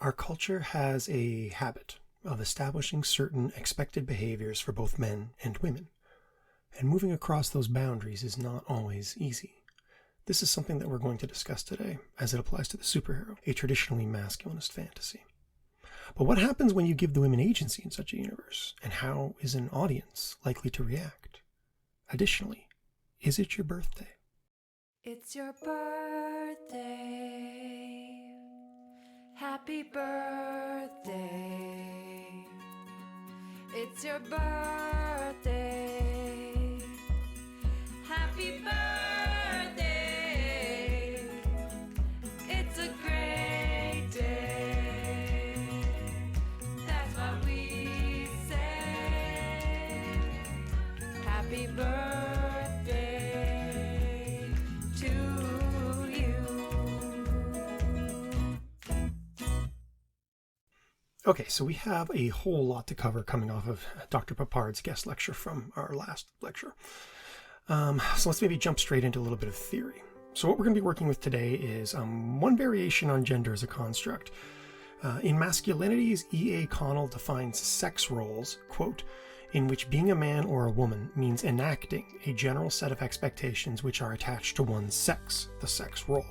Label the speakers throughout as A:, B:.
A: Our culture has a habit of establishing certain expected behaviors for both men and women, and moving across those boundaries is not always easy. This is something that we're going to discuss today as it applies to the superhero, a traditionally masculinist fantasy. But what happens when you give the women agency in such a universe, and how is an audience likely to react? Additionally, is it your birthday?
B: It's your birthday. Happy birthday. It's your birthday. Happy birthday. It's a great day. That's what we say. Happy birthday to you.
A: Okay, so we have a whole lot to cover coming off of Dr. Papard's guest lecture from our last lecture. So let's maybe jump straight into a little bit of theory. So what we're going to be working with today is one variation on gender as a construct. In Masculinities, E.A. Connell defines sex roles, quote, in which being a man or a woman means enacting a general set of expectations which are attached to one's sex, the sex role.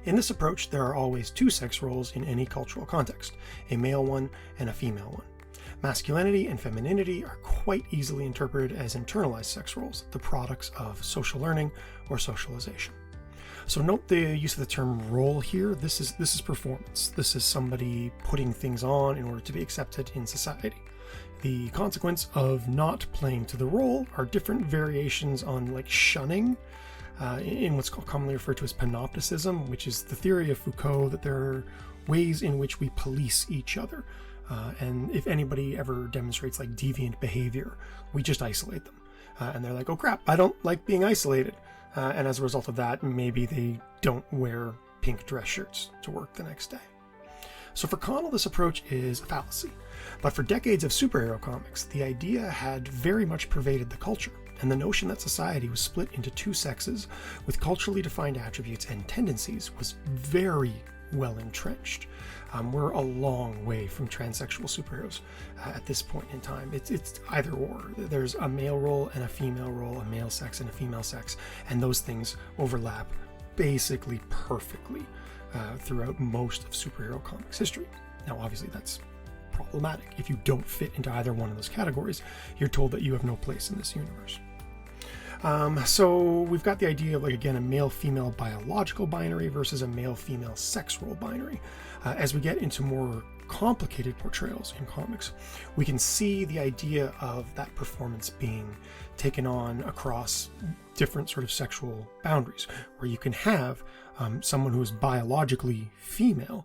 A: In this approach, there are always two sex roles in any cultural context, a male one and a female one. Masculinity and femininity are quite easily interpreted as internalized sex roles, the products of social learning or socialization. So note the use of the term role here. This is performance. This is somebody putting things on in order to be accepted in society. The consequence of not playing to the role are different variations on like shunning, in what's commonly referred to as panopticism, which is the theory of Foucault that there are ways in which we police each other. And if anybody ever demonstrates like deviant behavior, we just isolate them. And they're like, oh crap, I don't like being isolated. And as a result of that, maybe they don't wear pink dress shirts to work the next day. So for Connell, this approach is a fallacy. But for decades of superhero comics, the idea had very much pervaded the culture, and the notion that society was split into two sexes with culturally defined attributes and tendencies was very well entrenched. We're a long way from transsexual superheroes at this point in time. It's either or. There's a male role and a female role, a male sex and a female sex, and those things overlap basically perfectly throughout most of superhero comics history. Now, obviously, that's problematic. If you don't fit into either one of those categories, you're told that you have no place in this universe. So we've got the idea of, like, again, a male-female biological binary versus a male-female sex role binary. As we get into more complicated portrayals in comics, we can see the idea of that performance being taken on across different sort of sexual boundaries, where you can have someone who is biologically female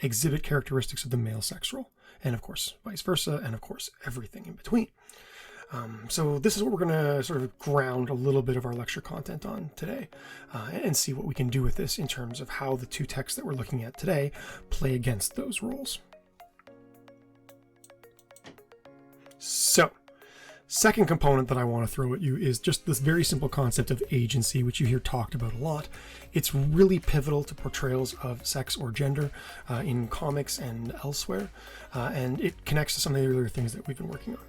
A: exhibit characteristics of the male sex role, and of course vice versa, and of course everything in between. So this is what we're going to sort of ground a little bit of our lecture content on today, and see what we can do with this in terms of how the two texts that we're looking at today play against those roles. So, second component that I want to throw at you is just this very simple concept of agency, which you hear talked about a lot. It's really pivotal to portrayals of sex or gender in comics and elsewhere, and it connects to some of the earlier things that we've been working on.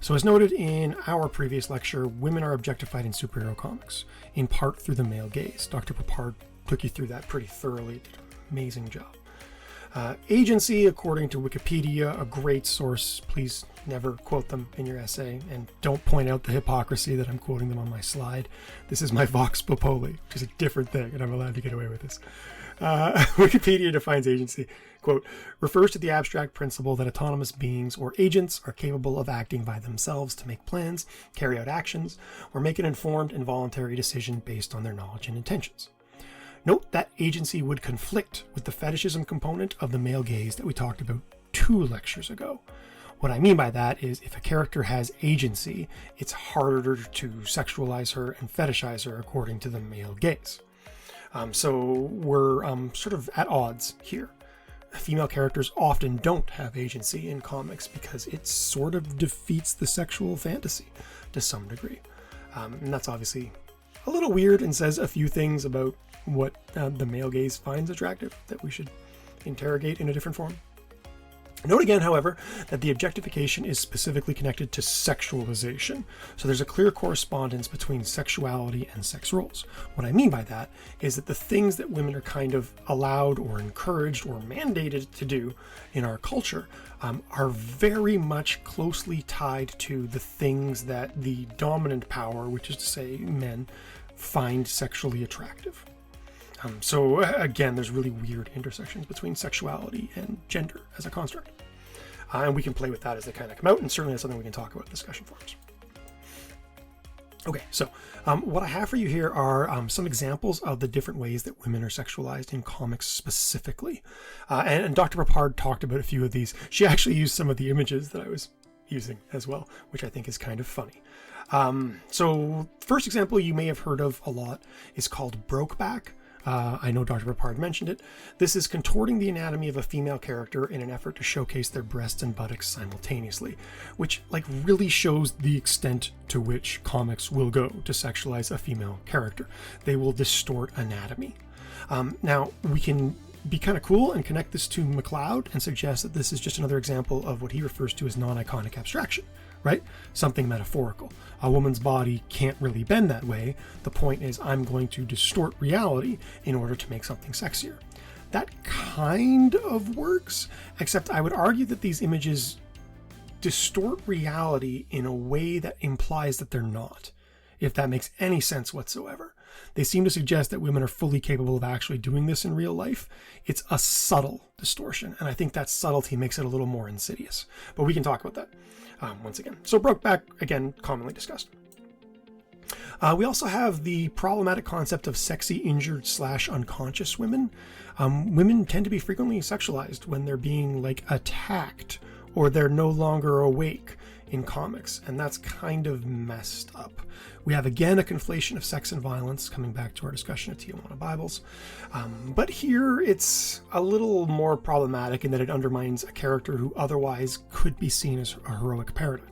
A: So as noted in our previous lecture, women are objectified in superhero comics, in part through the male gaze. Dr. Papard took you through that pretty thoroughly, did an amazing job. Agency, according to Wikipedia, a great source. Please never quote them in your essay, and don't point out the hypocrisy that I'm quoting them on my slide. This is my Vox Populi, which is a different thing, and I'm allowed to get away with this. Wikipedia defines agency, quote, refers to the abstract principle that autonomous beings or agents are capable of acting by themselves to make plans, carry out actions, or make an informed and voluntary decision based on their knowledge and intentions. Note that agency would conflict with the fetishism component of the male gaze that we talked about 2 lectures ago. What I mean by that is if a character has agency, it's harder to sexualize her and fetishize her according to the male gaze. So we're sort of at odds here. Female characters often don't have agency in comics because it sort of defeats the sexual fantasy to some degree. And that's obviously a little weird and says a few things about what the male gaze finds attractive that we should interrogate in a different form. Note again, however, that the objectification is specifically connected to sexualization. So there's a clear correspondence between sexuality and sex roles. What I mean by that is that the things that women are kind of allowed or encouraged or mandated to do in our culture are very much closely tied to the things that the dominant power, which is to say men, find sexually attractive. So again, there's really weird intersections between sexuality and gender as a construct. And we can play with that as they kind of come out, and certainly that's something we can talk about in discussion forums. Okay, so what I have for you here are some examples of the different ways that women are sexualized in comics specifically. And Dr. Papard talked about a few of these. She actually used some of the images that I was using as well, which I think is kind of funny. So first example you may have heard of a lot is called Brokeback. I know Dr. Papard mentioned it. This is contorting the anatomy of a female character in an effort to showcase their breasts and buttocks simultaneously, which really shows the extent to which comics will go to sexualize a female character. They will distort anatomy. Now, we can be kind of cool and connect this to McLeod and suggest that this is just another example of what he refers to as non-iconic abstraction, right? Something metaphorical. A woman's body can't really bend that way. The point is I'm going to distort reality in order to make something sexier. That kind of works, except I would argue that these images distort reality in a way that implies that they're not, if that makes any sense whatsoever. They seem to suggest that women are fully capable of actually doing this in real life. It's a subtle distortion, and I think that subtlety makes it a little more insidious. But we can talk about that once again. So Brokeback, again, commonly discussed. We also have the problematic concept of sexy, injured / unconscious women. Women tend to be frequently sexualized when they're being attacked or they're no longer awake in comics, and that's kind of messed up. We have again a conflation of sex and violence, coming back to our discussion of Tijuana Bibles. But here it's a little more problematic in that it undermines a character who otherwise could be seen as a heroic paradigm.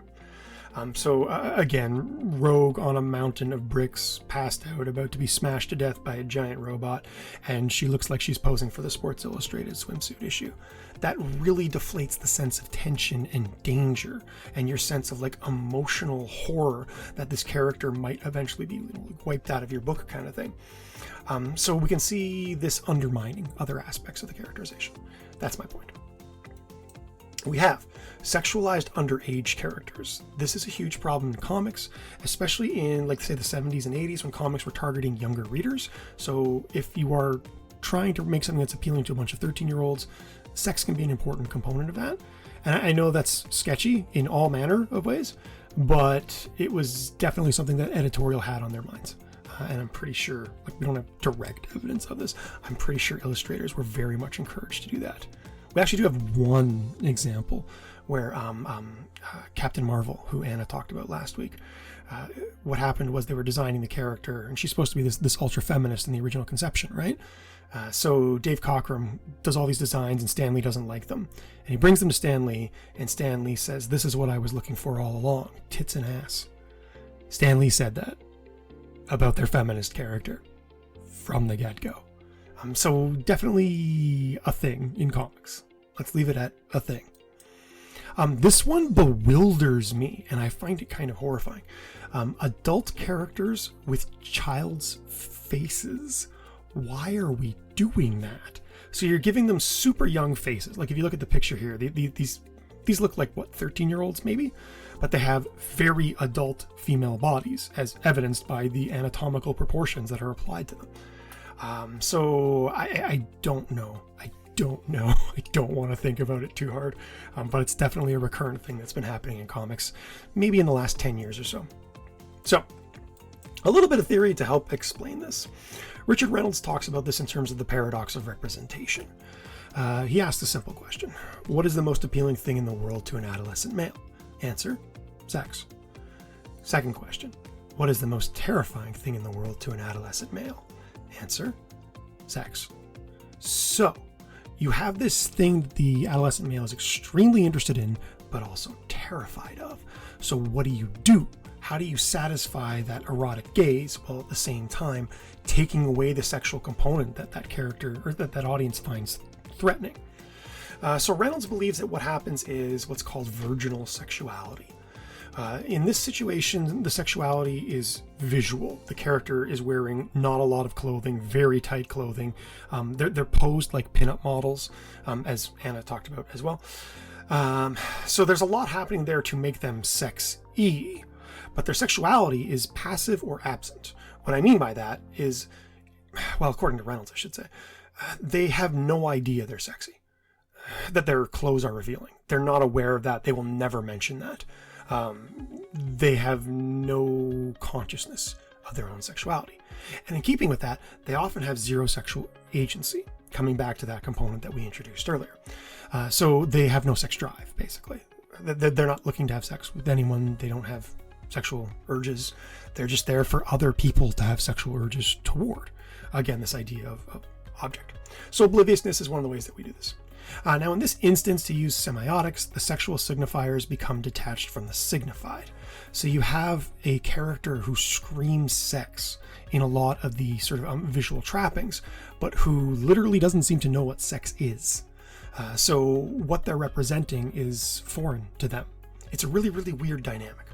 A: Again, Rogue on a mountain of bricks, passed out, about to be smashed to death by a giant robot, and she looks like she's posing for the Sports Illustrated swimsuit issue. That really deflates the sense of tension and danger and your sense of emotional horror that this character might eventually be wiped out of your book kind of thing. So we can see this undermining other aspects of the characterization. That's my point. We have sexualized underage characters. This is a huge problem in comics, especially in, say, the 70s and 80s when comics were targeting younger readers. So if you are trying to make something that's appealing to a bunch of 13-year-olds, sex can be an important component of that. And I know that's sketchy in all manner of ways, but it was definitely something that editorial had on their minds. And I'm pretty sure, we don't have direct evidence of this, I'm pretty sure illustrators were very much encouraged to do that. We actually do have one example where Captain Marvel, who Anna talked about last week, what happened was they were designing the character, and she's supposed to be this ultra feminist in the original conception, right? So Dave Cockrum does all these designs, and Stan Lee doesn't like them. And he brings them to Stan Lee, and Stan Lee says, "This is what I was looking for all along, tits and ass." Stan Lee said that about their feminist character from the get-go. So definitely a thing in comics. Let's leave it at a thing. This one bewilders me, and I find it kind of horrifying. Adult characters with child's faces. Why are we doing that? So you're giving them super young faces. If you look at the picture here, these look like, 13-year-olds maybe? But they have very adult female bodies, as evidenced by the anatomical proportions that are applied to them. So I don't know. I don't want to think about it too hard, but it's definitely a recurrent thing that's been happening in comics, maybe in the last 10 years or so. So, a little bit of theory to help explain this. Richard Reynolds talks about this in terms of the paradox of representation. He asks a simple question. What is the most appealing thing in the world to an adolescent male? Answer, sex. Second question. What is the most terrifying thing in the world to an adolescent male? Answer, sex. So, you have this thing that the adolescent male is extremely interested in, but also terrified of. So what do? How do you satisfy that erotic gaze while at the same time taking away the sexual component that character or that audience finds threatening? So Reynolds believes that what happens is what's called virginal sexuality. In this situation, the sexuality is visual. The character is wearing not a lot of clothing, very tight clothing. They're posed like pinup models, as Anna talked about as well. So there's a lot happening there to make them sex-y, but their sexuality is passive or absent. What I mean by that is, well, according to Reynolds, I should say, they have no idea they're sexy, that their clothes are revealing. They're not aware of that. They will never mention that. They have no consciousness of their own sexuality. And in keeping with that, they often have zero sexual agency, coming back to that component that we introduced earlier. So they have no sex drive, basically. They're not looking to have sex with anyone. They don't have sexual urges. They're just there for other people to have sexual urges toward. Again, this idea of object. So obliviousness is one of the ways that we do this. Now, in this instance, to use semiotics, the sexual signifiers become detached from the signified. So you have a character who screams sex in a lot of the sort of visual trappings, but who literally doesn't seem to know what sex is. So what they're representing is foreign to them. It's a really, really weird dynamic.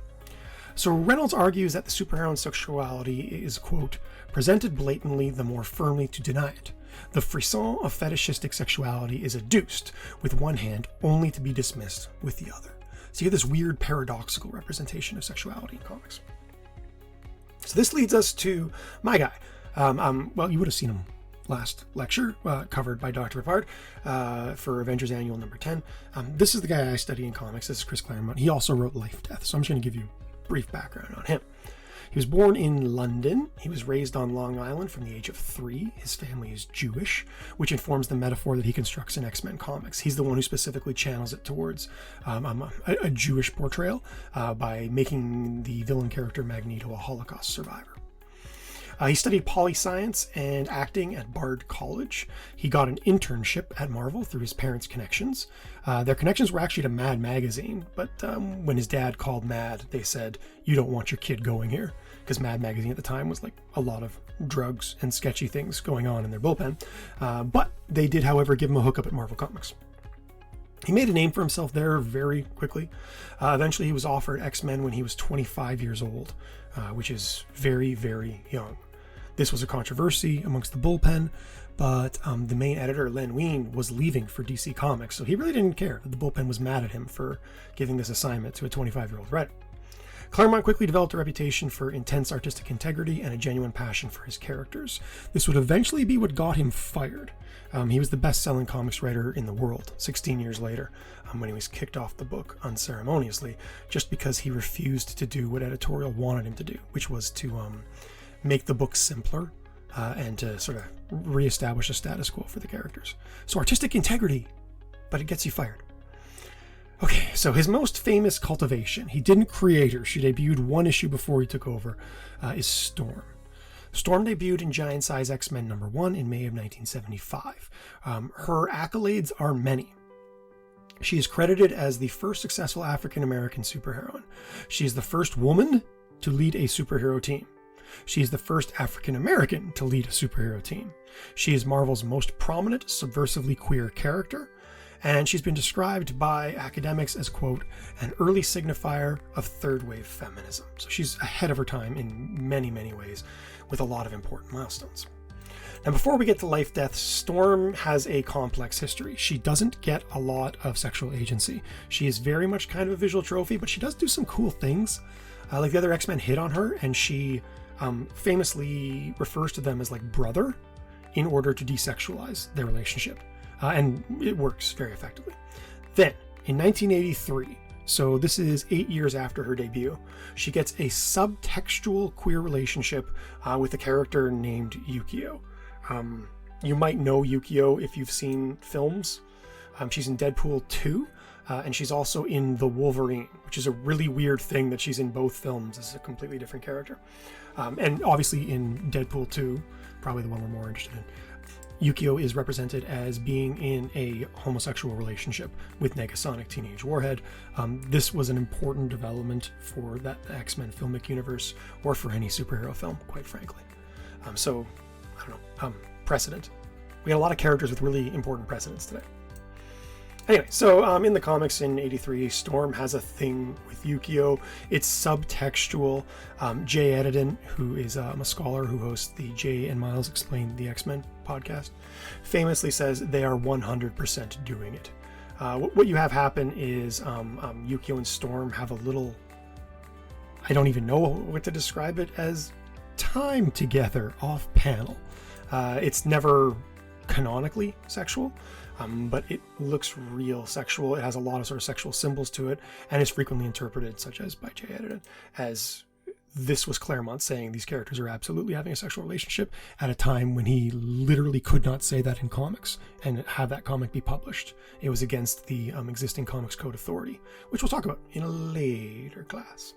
A: So Reynolds argues that the superheroine's sexuality is, quote, presented blatantly the more firmly to deny it. The frisson of fetishistic sexuality is adduced with one hand only to be dismissed with the other. So you have this weird paradoxical representation of sexuality in comics. So this leads us to my guy. Well, you would have seen him last lecture, covered by Dr. Peppard for Avengers Annual number 10. This is the guy I study in comics. This is Chris Claremont. He also wrote Life, Death. So I'm just going to give you a brief background on him. He was born in London. He was raised on Long Island from the age of 3. His family is Jewish, which informs the metaphor that he constructs in X-Men comics. He's the one who specifically channels it towards a Jewish portrayal by making the villain character Magneto a Holocaust survivor. He studied poli-science and acting at Bard College. He got an internship at Marvel through his parents' connections. Their connections were actually to Mad Magazine, but when his dad called Mad, they said, "You don't want your kid going here," because Mad Magazine at the time was like a lot of drugs and sketchy things going on in their bullpen. But they did, however, give him a hookup at Marvel Comics. He made a name for himself there very quickly. Eventually, he was offered X-Men when he was 25 years old, which is very, very young. This was a controversy amongst the bullpen, but the main editor, Len Wein, was leaving for DC Comics, so he really didn't care that the bullpen was mad at him for giving this assignment to a 25-year-old writer. Claremont quickly developed a reputation for intense artistic integrity and a genuine passion for his characters. This would eventually be what got him fired. He was the best-selling comics writer in the world 16 years later, when he was kicked off the book unceremoniously, just because he refused to do what editorial wanted him to do, which was to make the book simpler and to sort of reestablish a status quo for the characters. So artistic integrity, but it gets you fired. Okay, so his most famous cultivation, he didn't create her, she debuted one issue before he took over, is Storm. Storm debuted in Giant Size X-Men number 1 in May of 1975. Her accolades are many. She is credited as the first successful African-American superheroine. She is the first woman to lead a superhero team. She is the first African-American to lead a superhero team. She is Marvel's most prominent, subversively queer character, and she's been described by academics as, quote, an early signifier of third-wave feminism. So she's ahead of her time in many, many ways, with a lot of important milestones. Now, before we get to Life, Death, Storm has a complex history. She doesn't get a lot of sexual agency. She is very much kind of a visual trophy, but she does do some cool things. Like the other X-Men hit on her, and she famously refers to them as like brother in order to desexualize their relationship. And it works very effectively. Then, in 1983, so this is 8 years after her debut, she gets a subtextual queer relationship with a character named Yukio. You might know Yukio if you've seen films. She's in Deadpool 2, and she's also in The Wolverine, which is a really weird thing that she's in both films as a completely different character. And obviously in Deadpool 2, probably the one we're more interested in, Yukio is represented as being in a homosexual relationship with Negasonic Teenage Warhead. This was an important development for that X-Men filmic universe, or for any superhero film, quite frankly. So, I don't know, precedent. We got a lot of characters with really important precedents today. Anyway, so in the comics in '83, Storm has a thing with Yukio. It's subtextual. Jay Edidin, who is a scholar who hosts the Jay and Miles Explain the X-Men podcast, famously says they are 100% doing it. What you have happen is Yukio and Storm have a little, I don't even know what to describe it as, time together off panel. It's never canonically sexual, but it looks real sexual. It has a lot of sort of sexual symbols to it, and it's frequently interpreted, such as by Jay Edidin, as this was Claremont saying these characters are absolutely having a sexual relationship at a time when he literally could not say that in comics and have that comic be published. It was against the existing Comics Code authority, which we'll talk about in a later class.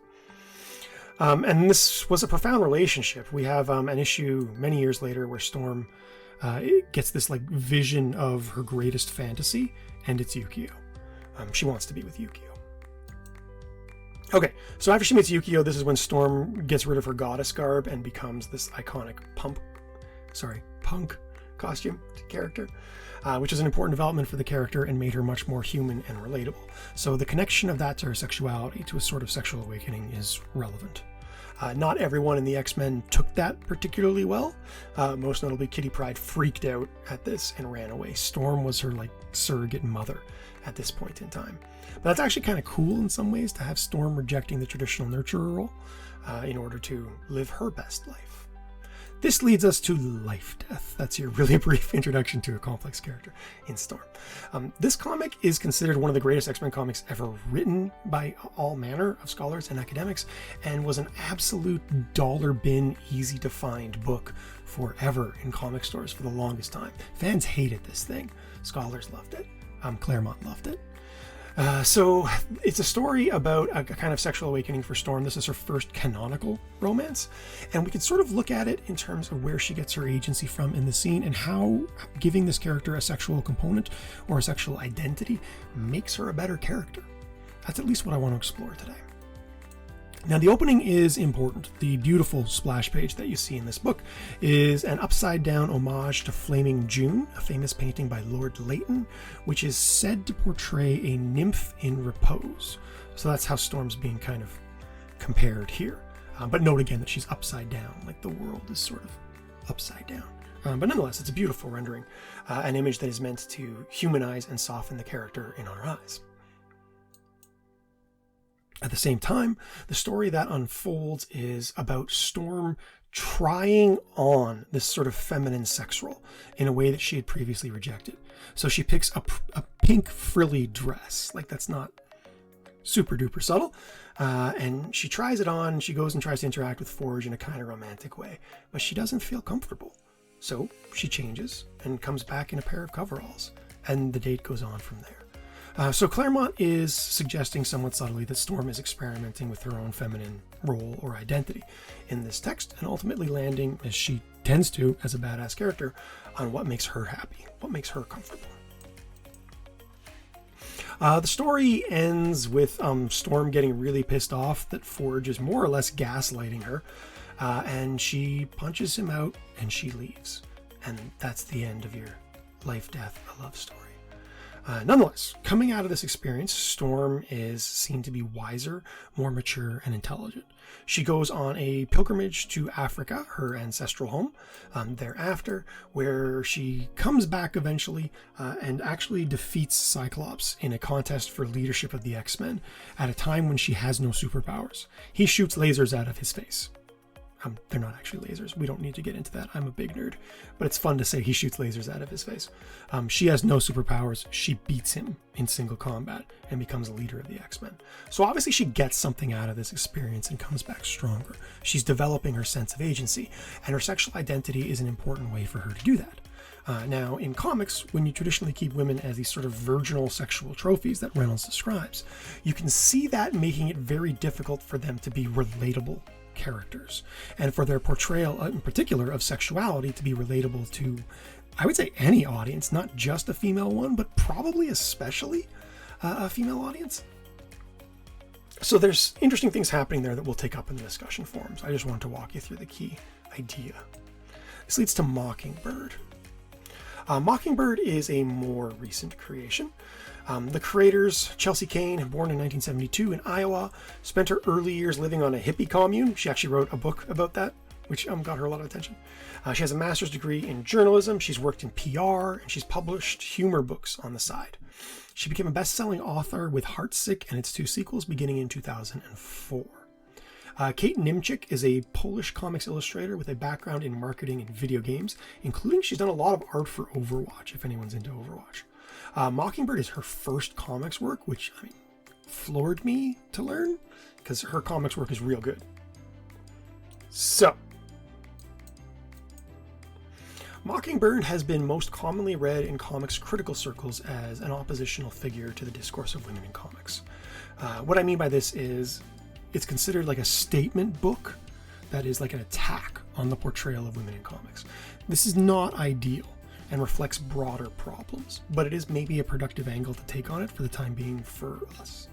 A: And this was a profound relationship. We have an issue many years later where Storm gets this like vision of her greatest fantasy, and it's Yukio. She wants to be with Yukio. Okay, so after she meets Yukio, this is when Storm gets rid of her goddess garb and becomes this iconic punk costume character, which is an important development for the character and made her much more human and relatable. So the connection of that to her sexuality, to a sort of sexual awakening, is relevant. Not everyone in the X-Men took that particularly well. Most notably, Kitty Pryde freaked out at this and ran away. Storm was her like surrogate mother at this point in time. But that's actually kind of cool in some ways, to have Storm rejecting the traditional nurturer role in order to live her best life. This leads us to Lifedeath. That's your really brief introduction to a complex character in Storm. This comic is considered one of the greatest X-Men comics ever written by all manner of scholars and academics, and was an absolute dollar bin, easy to find book forever in comic stores for the longest time. Fans hated this thing. Scholars loved it. Claremont loved it. So it's a story about a kind of sexual awakening for Storm. This is her first canonical romance, and we can sort of look at it in terms of where she gets her agency from in the scene, and how giving this character a sexual component or a sexual identity makes her a better character. That's at least what I want to explore today. Now, the opening is important. The beautiful splash page that you see in this book is an upside-down homage to Flaming June, a famous painting by Lord Leighton, which is said to portray a nymph in repose. So that's how Storm's being kind of compared here. But note again that she's upside down, like the world is sort of upside down. But nonetheless, it's a beautiful rendering, an image that is meant to humanize and soften the character in our eyes. At the same time, the story that unfolds is about Storm trying on this sort of feminine sex role in a way that she had previously rejected. So she picks a pink frilly dress, like that's not super duper subtle, and she tries it on. She goes and tries to interact with Forge in a kind of romantic way, but she doesn't feel comfortable. So she changes and comes back in a pair of coveralls, and the date goes on from there. So Claremont is suggesting somewhat subtly that Storm is experimenting with her own feminine role or identity in this text, and ultimately landing, as she tends to as a badass character, on what makes her happy, what makes her comfortable. The story ends with Storm getting really pissed off that Forge is more or less gaslighting her, and she punches him out and she leaves. And that's the end of your Life, Death, a Love Story. Nonetheless, coming out of this experience, Storm is seen to be wiser, more mature, and intelligent. She goes on a pilgrimage to Africa, her ancestral home, thereafter, where she comes back eventually and actually defeats Cyclops in a contest for leadership of the X-Men at a time when she has no superpowers. He shoots lasers out of his face. They're not actually lasers. We don't need to get into that. I'm a big nerd. But it's fun to say he shoots lasers out of his face. She has no superpowers. She beats him in single combat and becomes a leader of the X-Men. So obviously she gets something out of this experience and comes back stronger. She's developing her sense of agency, and her sexual identity is an important way for her to do that. Now, in comics, when you traditionally keep women as these sort of virginal sexual trophies that Reynolds describes, you can see that making it very difficult for them to be relatable characters, and for their portrayal in particular of sexuality to be relatable to, I would say, any audience, not just a female one, but probably especially a female audience. So there's interesting things happening there that we'll take up in the discussion forums. I just wanted to walk you through the key idea. This leads to Mockingbird. Mockingbird is a more recent creation. The creators, Chelsea Kane, born in 1972 in Iowa, spent her early years living on a hippie commune. She actually wrote a book about that, which got her a lot of attention. She has a master's degree in journalism. She's worked in PR, and she's published humor books on the side. She became a best-selling author with Heartsick and its 2 sequels beginning in 2004. Kate Niemczyk is a Polish comics illustrator with a background in marketing and video games, including she's done a lot of art for Overwatch, if anyone's into Overwatch. Mockingbird is her first comics work, which floored me to learn, because her comics work is real good. So, Mockingbird has been most commonly read in comics critical circles as an oppositional figure to the discourse of women in comics. What I mean by this is it's considered like a statement book that is like an attack on the portrayal of women in comics. This is not ideal and reflects broader problems, but it is maybe a productive angle to take on it for the time being for us.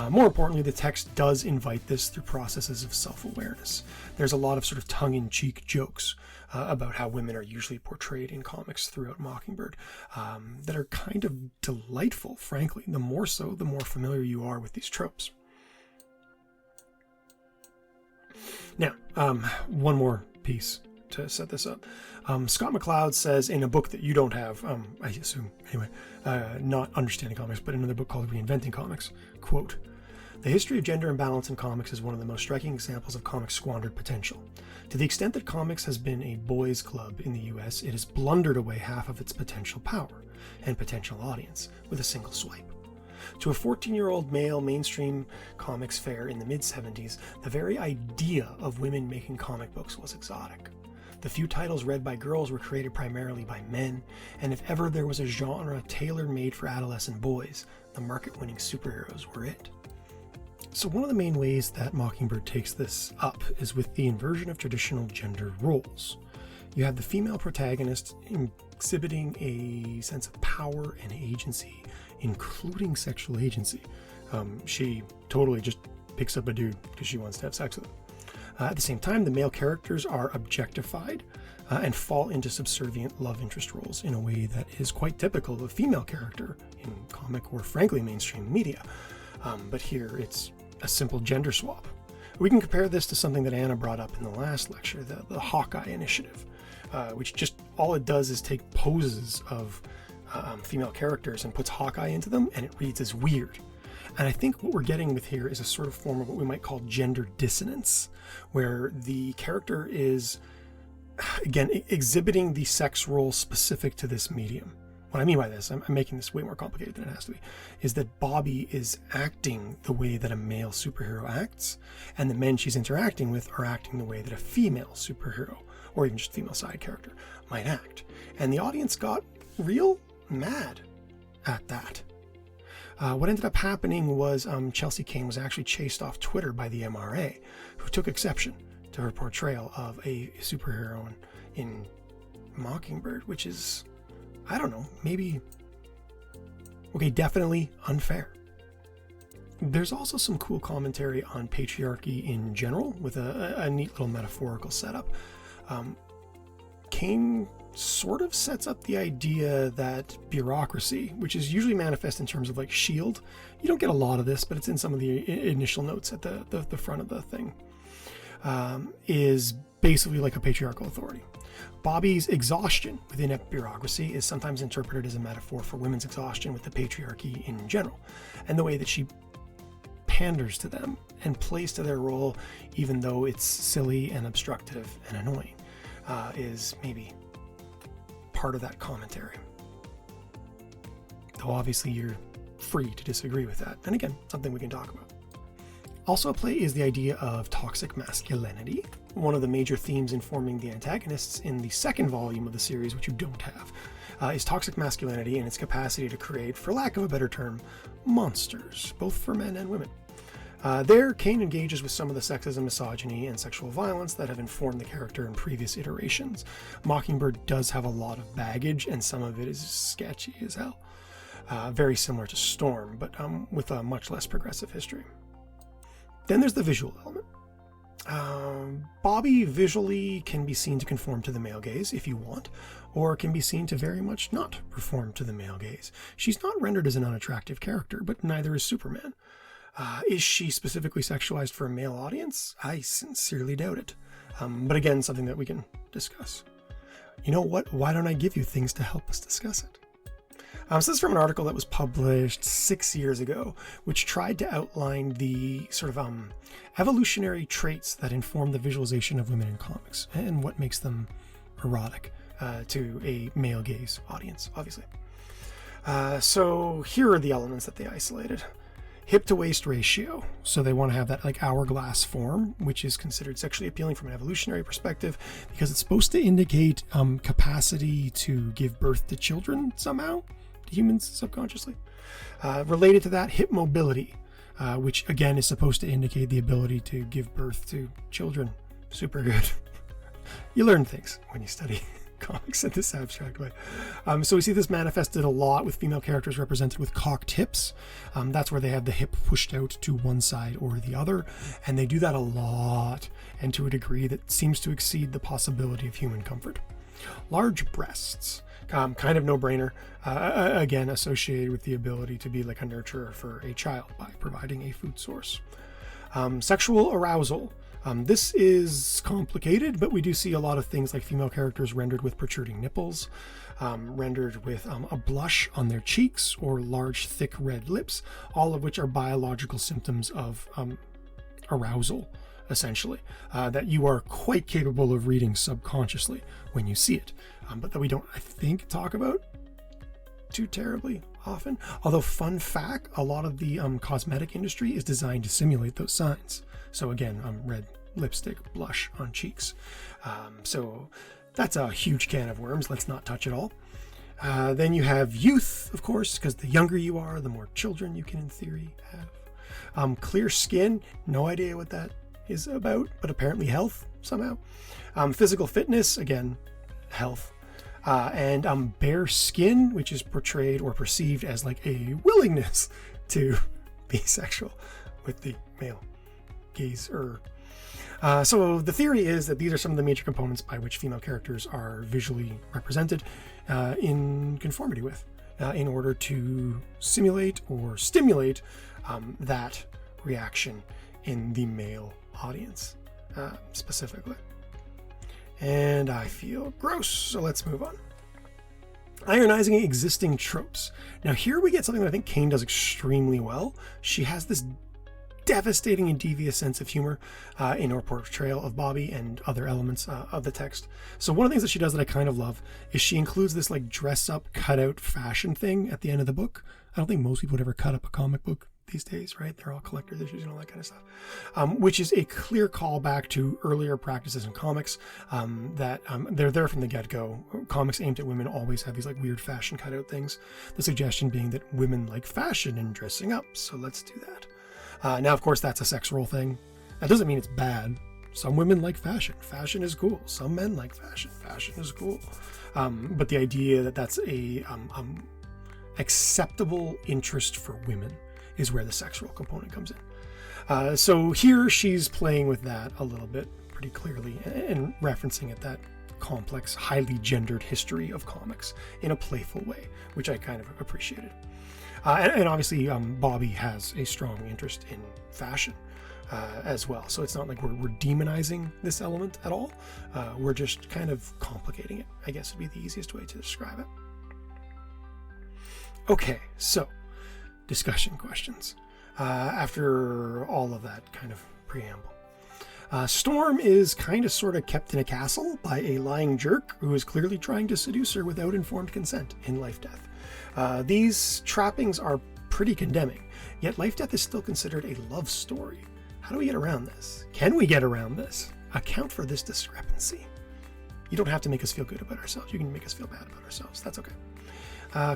A: More importantly, the text does invite this through processes of self-awareness. There's a lot of sort of tongue-in-cheek jokes about how women are usually portrayed in comics throughout Mockingbird that are kind of delightful, frankly. The more so, the more familiar you are with these tropes. Now, one more piece to set this up. Scott McCloud says in a book that you don't have, I assume, anyway, not Understanding Comics, but another book called Reinventing Comics, quote, "The history of gender imbalance in comics is one of the most striking examples of comics' squandered potential. To the extent that comics has been a boys' club in the US, it has blundered away half of its potential power and potential audience with a single swipe. To a 14-year-old male mainstream comics fair in the mid-70s, the very idea of women making comic books was exotic. The few titles read by girls were created primarily by men, and if ever there was a genre tailor-made for adolescent boys, the market-winning superheroes were it." So one of the main ways that Mockingbird takes this up is with the inversion of traditional gender roles. You have the female protagonist exhibiting a sense of power and agency, including sexual agency. She totally just picks up a dude because she wants to have sex with him. At the same time, the male characters are objectified and fall into subservient love interest roles in a way that is quite typical of a female character in comic or frankly mainstream media. But here it's a simple gender swap. We can compare this to something that Anna brought up in the last lecture, the Hawkeye Initiative, which just all it does is take poses of female characters and puts Hawkeye into them, and it reads as weird. And I think what we're getting with here is a sort of form of what we might call gender dissonance, where the character is, again, exhibiting the sex role specific to this medium. What I mean by this, I'm making this way more complicated than it has to be, is that Bobby is acting the way that a male superhero acts, and the men she's interacting with are acting the way that a female superhero, or even just female side character, might act. And the audience got real mad at that. What ended up happening was Chelsea Kane was actually chased off Twitter by the MRA, who took exception to her portrayal of a superheroine in Mockingbird, which is, I don't know, maybe, okay, definitely unfair. There's also some cool commentary on patriarchy in general with a neat little metaphorical setup. Kane sort of sets up the idea that bureaucracy, which is usually manifest in terms of like S.H.I.E.L.D., you don't get a lot of this, but it's in some of the initial notes at the front of the thing, is basically like a patriarchal authority. Bobby's exhaustion within a bureaucracy is sometimes interpreted as a metaphor for women's exhaustion with the patriarchy in general, and the way that she panders to them and plays to their role, even though it's silly and obstructive and annoying, is maybe part of that commentary. Though obviously you're free to disagree with that. And again, something we can talk about. Also at play is the idea of toxic masculinity, one of the major themes informing the antagonists in the second volume of the series, which you don't have, is toxic masculinity and its capacity to create, for lack of a better term, monsters, both for men and women. There, Kane engages with some of the sexism, misogyny, and sexual violence that have informed the character in previous iterations. Mockingbird does have a lot of baggage, and some of it is sketchy as hell. Very similar to Storm, but with a much less progressive history. Then there's the visual element. Bobby visually can be seen to conform to the male gaze if you want, or can be seen to very much not perform to the male gaze. She's not rendered as an unattractive character, but neither is Superman. Is she specifically sexualized for a male audience? I sincerely doubt it. But again, something that we can discuss. You know what? Why don't I give you things to help us discuss it? So this is from an article that was published 6 years ago, which tried to outline the sort of evolutionary traits that inform the visualization of women in comics and what makes them erotic to a male gaze audience, obviously. So here are the elements that they isolated. Hip to waist ratio. So they want to have that like hourglass form, which is considered sexually appealing from an evolutionary perspective because it's supposed to indicate capacity to give birth to children somehow, to humans subconsciously. Related to that, hip mobility, which again is supposed to indicate the ability to give birth to children. Super good. You learn things when you study comics in this abstract way. So we see this manifested a lot with female characters represented with cocked hips. That's where they have the hip pushed out to one side or the other, and they do that a lot and to a degree that seems to exceed the possibility of human comfort. Large breasts, kind of no-brainer, again associated with the ability to be like a nurturer for a child by providing a food source. Sexual arousal. This is complicated, but we do see a lot of things like female characters rendered with protruding nipples, rendered with a blush on their cheeks or large, thick red lips, all of which are biological symptoms of arousal, essentially, that you are quite capable of reading subconsciously when you see it, but that we don't, I think, talk about too terribly often. Although, fun fact, a lot of the cosmetic industry is designed to simulate those signs. So again, red lipstick, blush on cheeks. So that's a huge can of worms. Let's not touch it all. Then you have youth, of course, because the younger you are, the more children you can in theory have. Clear skin, no idea what that is about, but apparently health somehow. Physical fitness, again, health. And bare skin, which is portrayed or perceived as like a willingness to be sexual with the male gazer. So the theory is that these are some of the major components by which female characters are visually represented in conformity with, in order to simulate or stimulate that reaction in the male audience specifically. And I feel gross, so let's move on. Ironizing existing tropes. Now here we get something that I think Kane does extremely well. She has this devastating and devious sense of humor in her portrayal of Bobby and other elements of the text. So one of the things that she does that I kind of love is she includes this like dress up cutout fashion thing at the end of the book. I don't think most people would ever cut up a comic book these days, right? They're all collector's issues and all that kind of stuff, which is a clear callback to earlier practices in comics that they're there from the get-go. Comics aimed at women always have these like weird fashion cutout things. The suggestion being that women like fashion and dressing up, so let's do that. Now, of course, that's a sex role thing. That doesn't mean it's bad. Some women like fashion. Fashion is cool. Some men like fashion. Fashion is cool. But the idea that that's a acceptable interest for women is where the sexual component comes in. So here she's playing with that a little bit pretty clearly and referencing at that complex, highly gendered history of comics in a playful way, which I kind of appreciated. And obviously Bobby has a strong interest in fashion as well. So it's not like we're demonizing this element at all. We're just kind of complicating it, I guess would be the easiest way to describe it. Okay, so discussion questions after all of that kind of preamble. Storm is kind of sort of kept in a castle by a lying jerk who is clearly trying to seduce her without informed consent in Life Death. These trappings are pretty condemning, yet Life Death is still considered a love story. How do we get around this? Can we get around this? Account for this discrepancy. You don't have to make us feel good about ourselves. You can make us feel bad about ourselves. That's okay.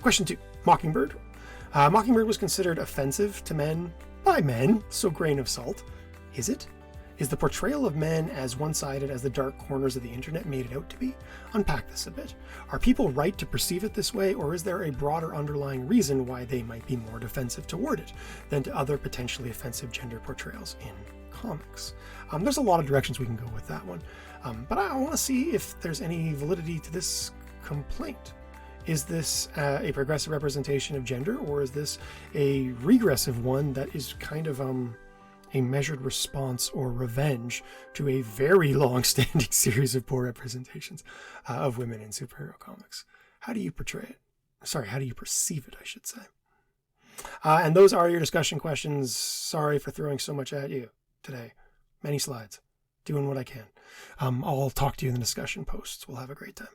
A: Question 2. Mockingbird. Mockingbird was considered offensive to men by men, so grain of salt. Is it? Is the portrayal of men as one-sided as the dark corners of the internet made it out to be? Unpack this a bit. Are people right to perceive it this way, or is there a broader underlying reason why they might be more defensive toward it than to other potentially offensive gender portrayals in comics? There's a lot of directions we can go with that one, but I want to see if there's any validity to this complaint? Is this a progressive representation of gender, or is this a regressive one that is kind of a measured response or revenge to a very long-standing series of poor representations of women in superhero comics? How do you portray it? Sorry, how do you perceive it, I should say? And those are your discussion questions. Sorry for throwing so much at you today. Many slides. Doing what I can. I'll talk to you in the discussion posts. We'll have a great time.